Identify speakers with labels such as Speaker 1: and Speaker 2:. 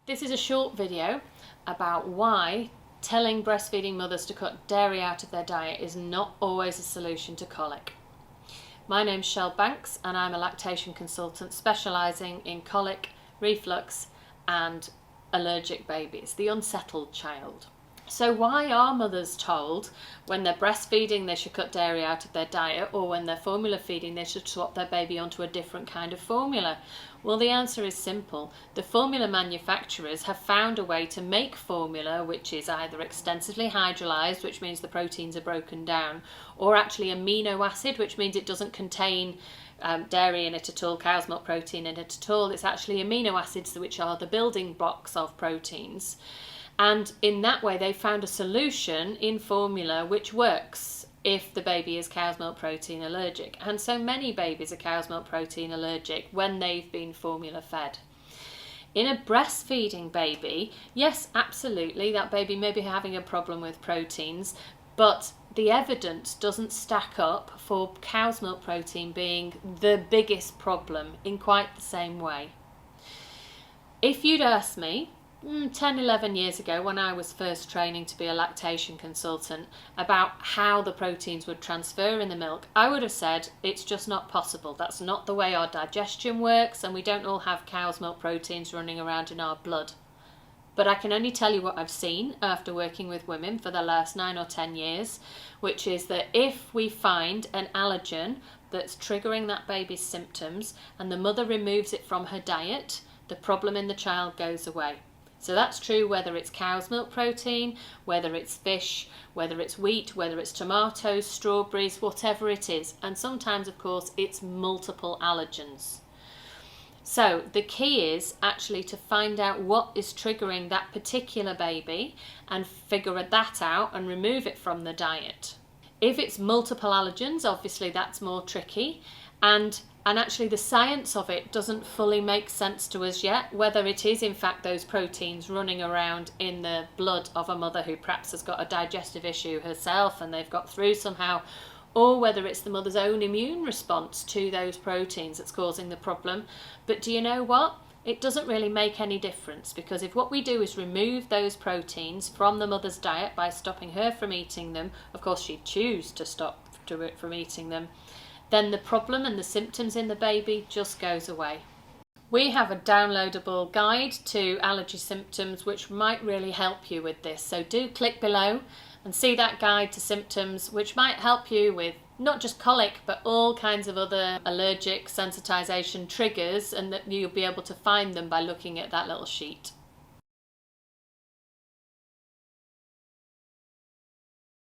Speaker 1: This is a short video about why telling breastfeeding mothers to cut dairy out of their diet is not always a solution to colic. My name's Shel Banks and I'm a lactation consultant specialising in colic, reflux and allergic babies, the unsettled child. So why are mothers told when they're breastfeeding they should cut dairy out of their diet, or when they're formula feeding they should swap their baby onto a different kind of formula? Well, the answer is simple. The formula manufacturers have found a way to make formula which is either extensively hydrolyzed, which means the proteins are broken down, or actually amino acid, which means it doesn't contain dairy in it at all, cow's milk protein in it at all. It's actually amino acids which are the building blocks of proteins. And in that way they found a solution in formula which works if the baby is cow's milk protein allergic. And so many babies are cow's milk protein allergic when they've been formula fed. In a breastfeeding baby, yes, absolutely, that baby may be having a problem with proteins, but the evidence doesn't stack up for cow's milk protein being the biggest problem in quite the same way. If you'd asked me 10, 11 years ago when I was first training to be a lactation consultant about how the proteins would transfer in the milk, I would have said it's just not possible. That's not the way our digestion works, and we don't all have cow's milk proteins running around in our blood. But I can only tell you what I've seen after working with women for the last 9 or 10 years, which is that if we find an allergen that's triggering that baby's symptoms and the mother removes it from her diet, the problem in the child goes away. So that's true whether it's cow's milk protein, whether it's fish, whether it's wheat, whether it's tomatoes, strawberries, whatever it is. And sometimes, of course, it's multiple allergens. So the key is actually to find out what is triggering that particular baby and figure that out and remove it from the diet. If it's multiple allergens, obviously that's more tricky. And actually the science of it doesn't fully make sense to us yet, whether it is in fact those proteins running around in the blood of a mother who perhaps has got a digestive issue herself and they've got through somehow, or whether it's the mother's own immune response to those proteins that's causing the problem. But do you know what? It doesn't really make any difference, because if what we do is remove those proteins from the mother's diet by stopping her from eating them, of course she'd choose to stop from eating them, then the problem and the symptoms in the baby just goes away. We have a downloadable guide to allergy symptoms which might really help you with this. So do click below and see that guide to symptoms, which might help you with not just colic but all kinds of other allergic sensitization triggers, and that you'll be able to find them by looking at that little sheet.